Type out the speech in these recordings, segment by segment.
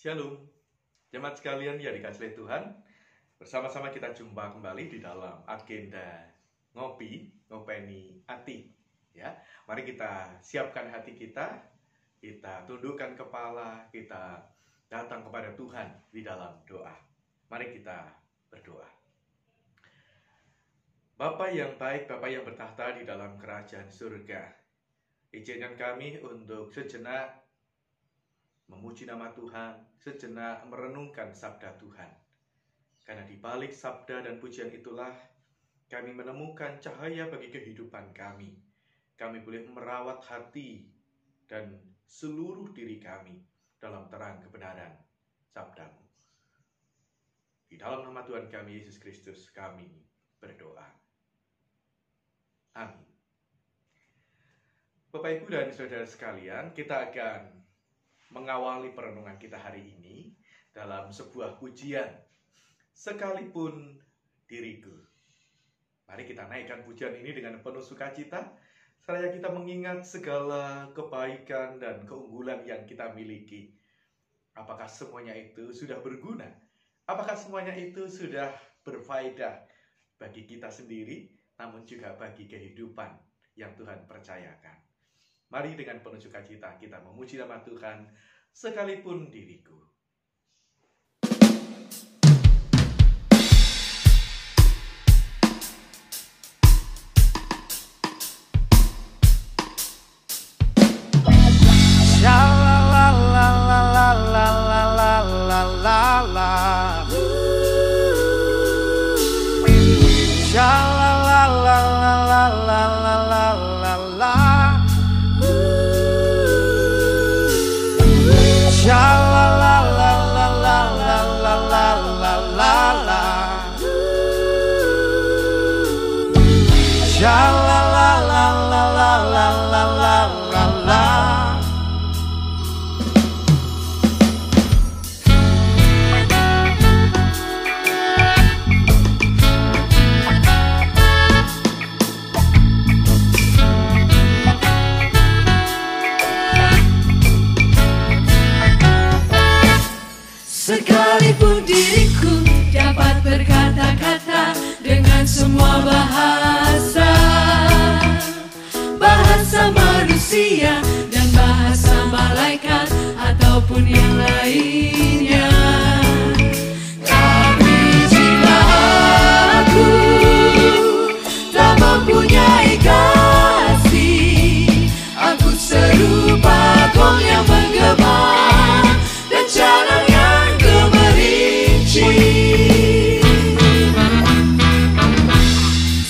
Shalom, jemaat sekalian yang dikasihi Tuhan. Bersama-sama kita jumpa kembali di dalam agenda ngopeni hati. Ya, mari kita siapkan hati kita tundukkan kepala, kita datang kepada Tuhan di dalam doa. Mari kita berdoa. Bapa yang baik, Bapa yang bertahta di dalam kerajaan surga, izinkan kami untuk sejenak memuji nama Tuhan, sejenak merenungkan sabda Tuhan. Karena di balik sabda dan pujian itulah kami menemukan cahaya bagi kehidupan kami. Kami boleh merawat hati dan seluruh diri kami dalam terang kebenaran sabdamu. Di dalam nama Tuhan kami Yesus Kristus kami berdoa. Amin. Bapak, Ibu, dan saudara sekalian, kita akan mengawali perenungan kita hari ini dalam sebuah pujian, sekalipun diriku. Mari kita naikkan pujian ini dengan penuh sukacita, seraya kita mengingat segala kebaikan dan keunggulan yang kita miliki. Apakah semuanya itu sudah berguna? Apakah semuanya itu sudah berfaedah bagi kita sendiri, namun juga bagi kehidupan yang Tuhan percayakan? Mari dengan penuh sukacita kita memuji nama Tuhan, sekalipun diriku. Sekalipun diriku dapat berkata-kata dengan semua bahasa, bahasa manusia dan bahasa malaikat ataupun yang lainnya. Tapi jika aku tak mempunyai kasih, aku serupa gong yang menggema dan canang yang gemerinci.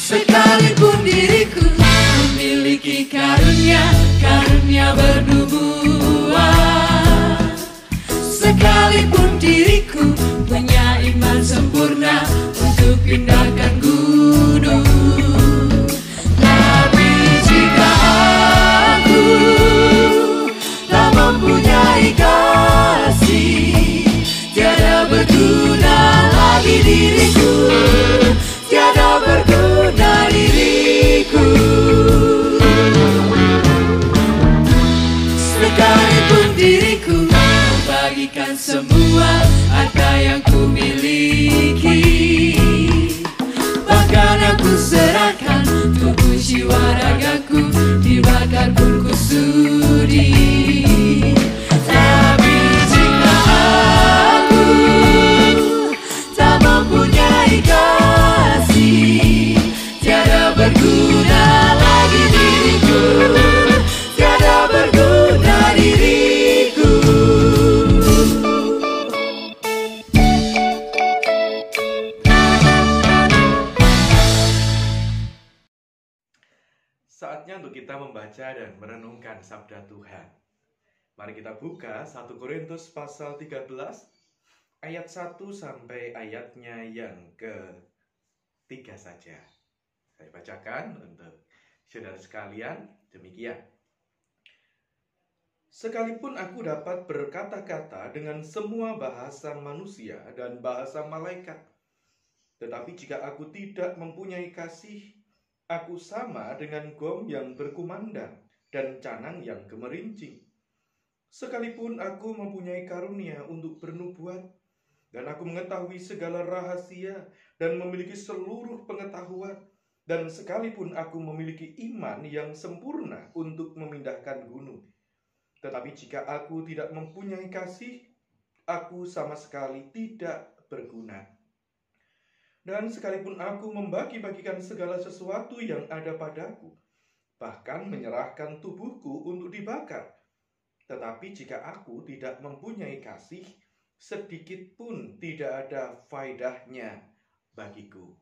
Sekalipun diriku memiliki karunia bernubuat, sekalipun diriku punya iman sempurna untuk pindahkan gunung, tapi jika aku tak mempunyai kasih, tiada berguna lagi diriku, tiada berguna diriku. Sekalipun diriku membagikan semua harta yang ku miliki, bahkan aku serahkan tubuh jiwa ragaku, dibakar pun ku sudi. Tapi jika aku tak mempunyai kasih, tiada berguna lagi diriku, tiada berguna diriku. Saatnya untuk kita membaca dan merenungkan sabda Tuhan. Mari kita buka 1 Korintus pasal 13 ayat 1 sampai ayatnya yang ke-3 saja. Saya bacakan untuk saudara sekalian, demikian. Sekalipun aku dapat berkata-kata dengan semua bahasa manusia dan bahasa malaikat, tetapi jika aku tidak mempunyai kasih, aku sama dengan gong yang berkumandang dan canang yang gemerincing. Sekalipun aku mempunyai karunia untuk bernubuat, dan aku mengetahui segala rahasia dan memiliki seluruh pengetahuan, dan sekalipun aku memiliki iman yang sempurna untuk memindahkan gunung, tetapi jika aku tidak mempunyai kasih, aku sama sekali tidak berguna. Dan sekalipun aku membagi-bagikan segala sesuatu yang ada padaku, bahkan menyerahkan tubuhku untuk dibakar, tetapi jika aku tidak mempunyai kasih, sedikit pun tidak ada faedahnya bagiku.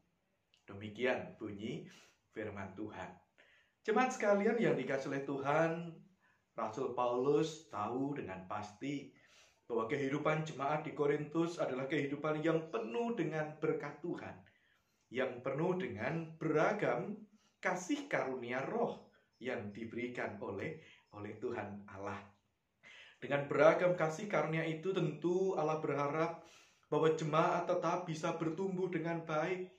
Demikian bunyi firman Tuhan. Jemaat sekalian yang dikasihi oleh Tuhan, Rasul Paulus tahu dengan pasti bahwa kehidupan jemaat di Korintus adalah kehidupan yang penuh dengan berkat Tuhan, yang penuh dengan beragam kasih karunia roh yang diberikan oleh Tuhan Allah. Dengan beragam kasih karunia itu tentu Allah berharap bahwa jemaat tetap bisa bertumbuh dengan baik.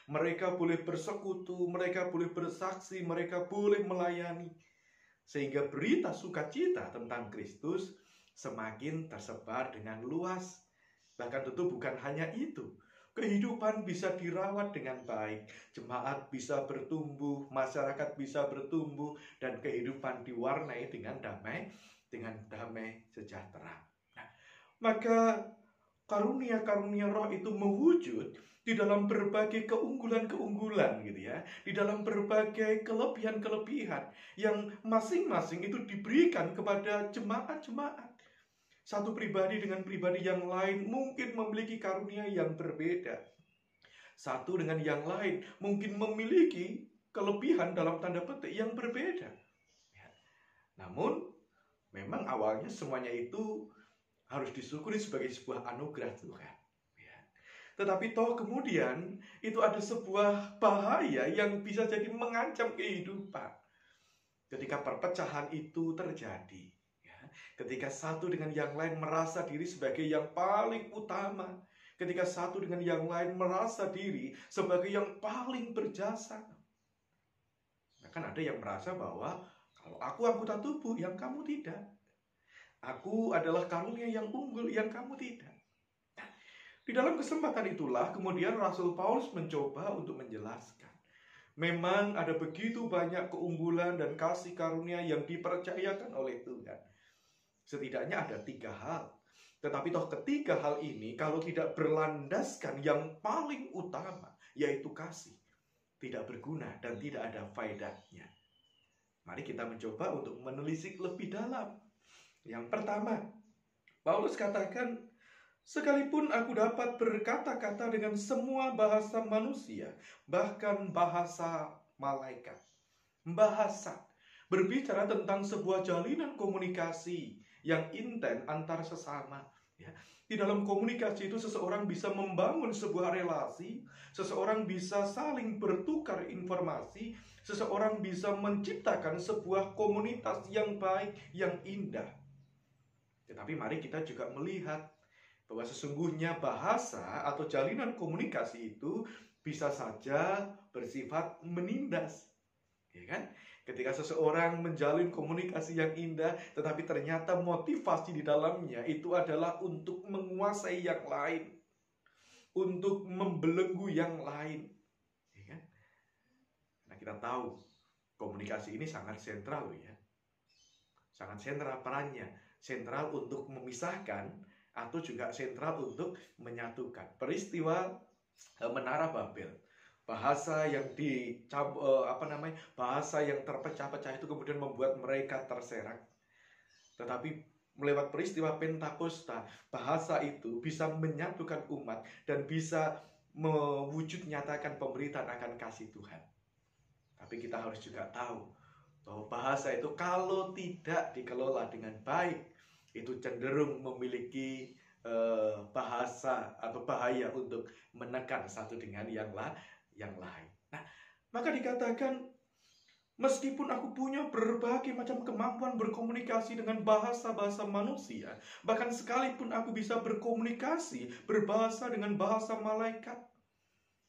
Mereka boleh bersekutu, mereka boleh bersaksi, mereka boleh melayani, sehingga berita sukacita tentang Kristus semakin tersebar dengan luas. Bahkan tentu bukan hanya itu, kehidupan bisa dirawat dengan baik, jemaat bisa bertumbuh, masyarakat bisa bertumbuh, dan kehidupan diwarnai dengan damai sejahtera. Nah, maka karunia-karunia roh itu mewujud di dalam berbagai keunggulan-keunggulan gitu ya, di dalam berbagai kelebihan-kelebihan yang masing-masing itu diberikan kepada jemaat-jemaat. Satu pribadi dengan pribadi yang lain mungkin memiliki karunia yang berbeda. Satu dengan yang lain mungkin memiliki kelebihan dalam tanda petik yang berbeda. Namun, memang awalnya semuanya itu harus disyukuri sebagai sebuah anugerah Tuhan. Tetapi toh kemudian itu ada sebuah bahaya yang bisa jadi mengancam kehidupan. Ketika perpecahan itu terjadi, ketika satu dengan yang lain merasa diri sebagai yang paling utama, ketika satu dengan yang lain merasa diri sebagai yang paling berjasa. Bahkan ada yang merasa bahwa kalau aku anggota tubuh, yang kamu tidak. Aku adalah karunia yang unggul, yang kamu tidak. Nah, di dalam kesempatan itulah kemudian Rasul Paulus mencoba untuk menjelaskan. Memang ada begitu banyak keunggulan dan kasih karunia yang dipercayakan oleh Tuhan. Setidaknya ada 3 hal. Tetapi toh ketiga hal ini kalau tidak berlandaskan yang paling utama, yaitu kasih, tidak berguna dan tidak ada faedahnya. Mari kita mencoba untuk menelisik lebih dalam. Yang pertama, Paulus katakan, sekalipun aku dapat berkata-kata dengan semua bahasa manusia, bahkan bahasa malaikat. Bahasa berbicara tentang sebuah jalinan komunikasi yang intens antar sesama. Di dalam komunikasi itu seseorang bisa membangun sebuah relasi, seseorang bisa saling bertukar informasi, seseorang bisa menciptakan sebuah komunitas yang baik, yang indah. Tetapi mari kita juga melihat bahwa sesungguhnya bahasa atau jalinan komunikasi itu bisa saja bersifat menindas. Ya kan? Ketika seseorang menjalin komunikasi yang indah, tetapi ternyata motivasi di dalamnya itu adalah untuk menguasai yang lain, untuk membelenggu yang lain. Ya kan? Nah, kita tahu komunikasi ini sangat sentral, ya. Sangat sentral perannya, sentral untuk memisahkan atau juga sentral untuk menyatukan. Peristiwa Menara Babel, bahasa yang bahasa yang terpecah-pecah itu kemudian membuat mereka terserak. Tetapi melewat peristiwa Pentakosta, bahasa itu bisa menyatukan umat dan bisa mewujud nyatakan pemberitaan akan kasih Tuhan. Tapi kita harus juga tahu bahwa bahasa itu kalau tidak dikelola dengan baik, itu cenderung memiliki bahasa atau bahaya untuk menekan satu dengan yang lain. Nah, maka dikatakan, meskipun aku punya berbagai macam kemampuan berkomunikasi dengan bahasa-bahasa manusia, bahkan sekalipun aku bisa berkomunikasi, berbahasa dengan bahasa malaikat,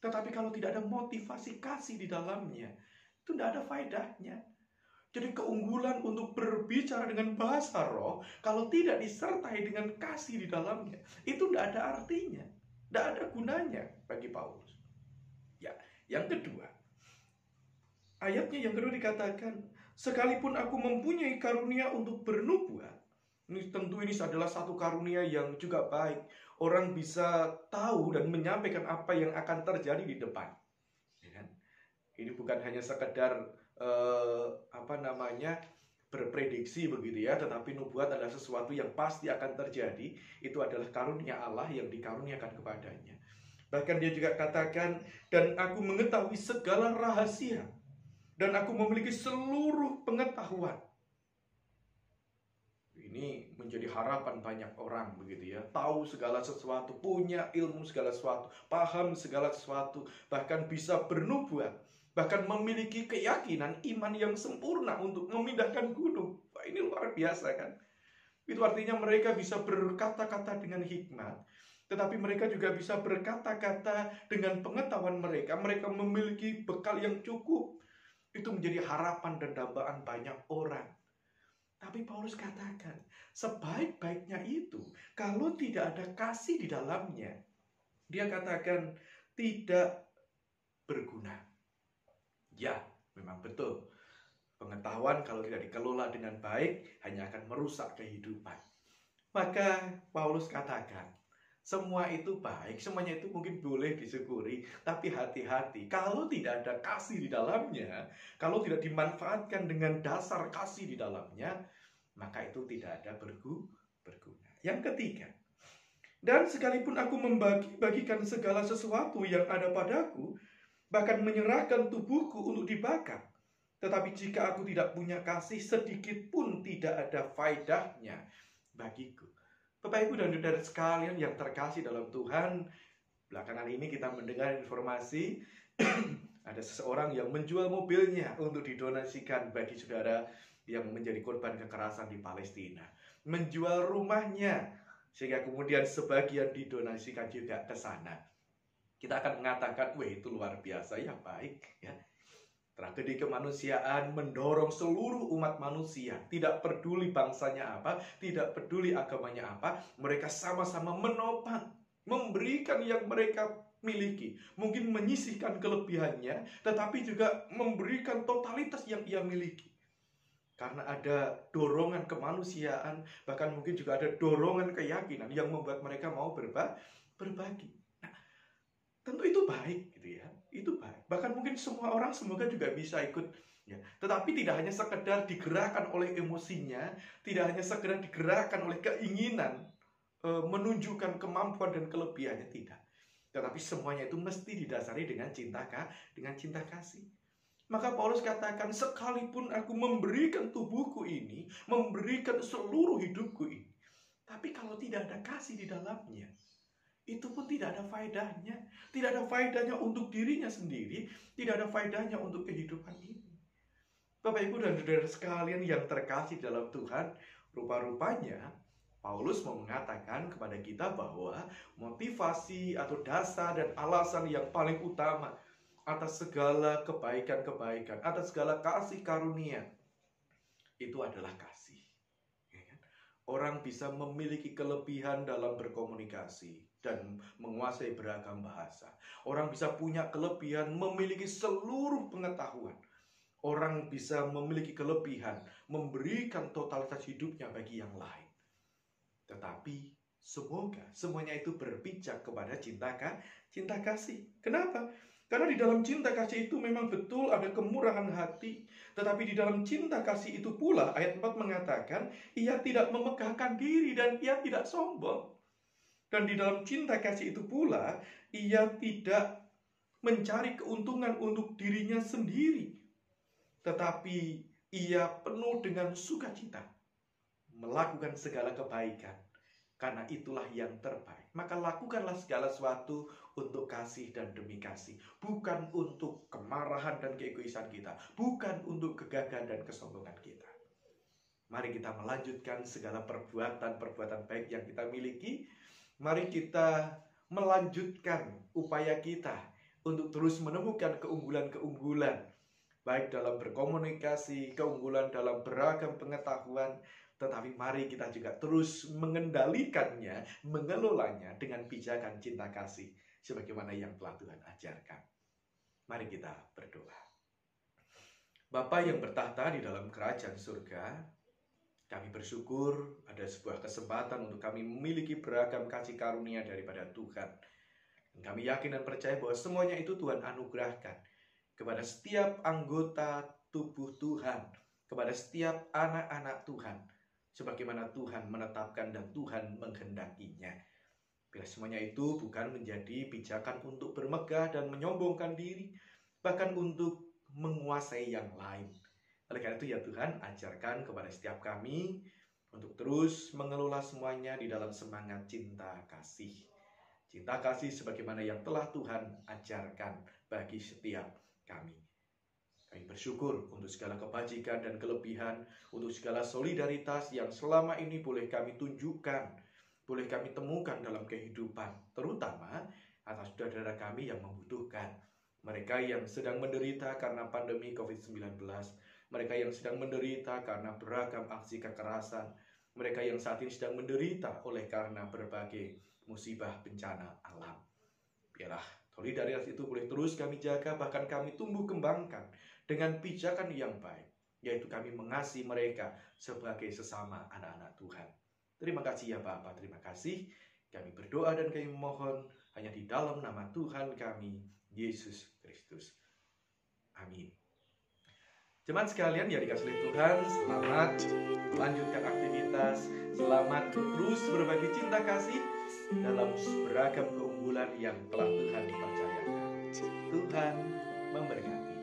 tetapi kalau tidak ada motivasi kasih di dalamnya, itu tidak ada faedahnya. Jadi keunggulan untuk berbicara dengan bahasa roh, kalau tidak disertai dengan kasih di dalamnya, itu tidak ada artinya, tidak ada gunanya bagi Paulus. Ya, yang kedua, ayatnya yang kedua dikatakan, sekalipun aku mempunyai karunia untuk bernubuat. Tentu ini adalah satu karunia yang juga baik. Orang bisa tahu dan menyampaikan apa yang akan terjadi di depan. Ya kan? Ini bukan hanya sekedar berprediksi begitu ya, tetapi nubuat adalah sesuatu yang pasti akan terjadi. Itu adalah karunia Allah yang dikaruniakan kepadanya. Bahkan dia juga katakan, dan aku mengetahui segala rahasia, dan aku memiliki seluruh pengetahuan. Ini menjadi harapan banyak orang begitu ya, tahu segala sesuatu, punya ilmu segala sesuatu, paham segala sesuatu, bahkan bisa bernubuat, bahkan memiliki keyakinan iman yang sempurna untuk memindahkan gunung. Wah, ini luar biasa kan? Itu artinya mereka bisa berkata-kata dengan hikmat, tetapi mereka juga bisa berkata-kata dengan pengetahuan mereka. Mereka memiliki bekal yang cukup. Itu menjadi harapan dan dambaan banyak orang. Tapi Paulus katakan, sebaik-baiknya itu, kalau tidak ada kasih di dalamnya, dia katakan tidak berguna. Ya, memang betul. Pengetahuan kalau tidak dikelola dengan baik hanya akan merusak kehidupan. Maka Paulus katakan, semua itu baik, semuanya itu mungkin boleh disyukuri, tapi hati-hati. Kalau tidak ada kasih di dalamnya, kalau tidak dimanfaatkan dengan dasar kasih di dalamnya, maka itu tidak ada berguna. Yang ketiga, dan sekalipun aku membagi-bagikan segala sesuatu yang ada padaku, bahkan menyerahkan tubuhku untuk dibakar, tetapi jika aku tidak punya kasih, sedikit pun tidak ada faedahnya bagiku. Bapak, Ibu, dan saudara sekalian yang terkasih dalam Tuhan, belakangan ini kita mendengar informasi ada seseorang yang menjual mobilnya untuk didonasikan bagi saudara yang menjadi korban kekerasan di Palestina. Menjual rumahnya, sehingga kemudian sebagian didonasikan juga ke sana. Kita akan mengatakan, wah itu luar biasa, ya baik. Ya. Tragedi kemanusiaan mendorong seluruh umat manusia, tidak peduli bangsanya apa, tidak peduli agamanya apa, mereka sama-sama menopang, memberikan yang mereka miliki. Mungkin menyisihkan kelebihannya, tetapi juga memberikan totalitas yang ia miliki. Karena ada dorongan kemanusiaan, bahkan mungkin juga ada dorongan keyakinan yang membuat mereka mau berbagi. Nah, tentu itu baik gitu ya. Itu baik. Bahkan mungkin semua orang semoga juga bisa ikut ya. Tetapi tidak hanya sekedar digerakkan oleh emosinya, tidak hanya sekedar digerakkan oleh keinginan menunjukkan kemampuan dan kelebihannya, tidak. Tetapi semuanya itu mesti didasari dengan cinta kasih. Maka Paulus katakan, sekalipun aku memberikan tubuhku ini, memberikan seluruh hidupku ini, tapi kalau tidak ada kasih di dalamnya, itu pun tidak ada faedahnya. Tidak ada faedahnya untuk dirinya sendiri, tidak ada faedahnya untuk kehidupan ini. Bapak, Ibu, dan saudara sekalian yang terkasih dalam Tuhan, rupa-rupanya Paulus mau mengatakan kepada kita bahwa motivasi atau dasar dan alasan yang paling utama atas segala kebaikan-kebaikan, atas segala kasih karunia, itu adalah kasih. Orang bisa memiliki kelebihan dalam berkomunikasi dan menguasai beragam bahasa. Orang bisa punya kelebihan memiliki seluruh pengetahuan. Orang bisa memiliki kelebihan memberikan totalitas hidupnya bagi yang lain. Tetapi semoga semuanya itu berpijak kepada cinta kasih. Kenapa? Karena di dalam cinta kasih itu memang betul ada kemurahan hati. Tetapi di dalam cinta kasih itu pula, ayat 4 mengatakan, ia tidak memegahkan diri dan ia tidak sombong. Dan di dalam cinta kasih itu pula, ia tidak mencari keuntungan untuk dirinya sendiri. Tetapi ia penuh dengan sukacita, melakukan segala kebaikan. Karena itulah yang terbaik. Maka lakukanlah segala sesuatu untuk kasih dan demi kasih. Bukan untuk kemarahan dan keegoisan kita. Bukan untuk kegagahan dan kesombongan kita. Mari kita melanjutkan segala perbuatan-perbuatan baik yang kita miliki. Mari kita melanjutkan upaya kita untuk terus menemukan keunggulan-keunggulan baik dalam berkomunikasi, keunggulan dalam beragam pengetahuan, tetapi mari kita juga terus mengendalikannya, mengelolanya dengan pijakan cinta kasih, sebagaimana yang telah Tuhan ajarkan. Mari kita berdoa. Bapa yang bertahta di dalam kerajaan surga, kami bersyukur ada sebuah kesempatan untuk kami memiliki beragam kasih karunia daripada Tuhan. Dan kami yakin dan percaya bahwa semuanya itu Tuhan anugerahkan kepada setiap anggota tubuh Tuhan, kepada setiap anak-anak Tuhan, sebagaimana Tuhan menetapkan dan Tuhan menghendakinya. Bila semuanya itu bukan menjadi pijakan untuk bermegah dan menyombongkan diri, bahkan untuk menguasai yang lain. Oleh karena itu ya Tuhan, ajarkan kepada setiap kami untuk terus mengelola semuanya di dalam semangat cinta kasih. Cinta kasih sebagaimana yang telah Tuhan ajarkan bagi setiap kami. Kami bersyukur untuk segala kebajikan dan kelebihan, untuk segala solidaritas yang selama ini boleh kami tunjukkan, boleh kami temukan dalam kehidupan, terutama atas saudara kami yang membutuhkan. Mereka yang sedang menderita karena pandemi COVID-19, mereka yang sedang menderita karena beragam aksi kekerasan, mereka yang saat ini sedang menderita oleh karena berbagai musibah bencana alam. Biarlah solidaritas itu boleh terus kami jaga, bahkan kami tumbuh kembangkan dengan pijakan yang baik, yaitu kami mengasihi mereka sebagai sesama anak-anak Tuhan. Terima kasih ya Bapa, terima kasih. Kami berdoa dan kami memohon hanya di dalam nama Tuhan kami, Yesus Kristus. Amin. Jemaat sekalian yang dikasihi oleh Tuhan, selamat melanjutkan aktivitas, selamat terus berbagi cinta kasih dalam beragam keunggulan yang telah Tuhan percayakan. Tuhan memberkati.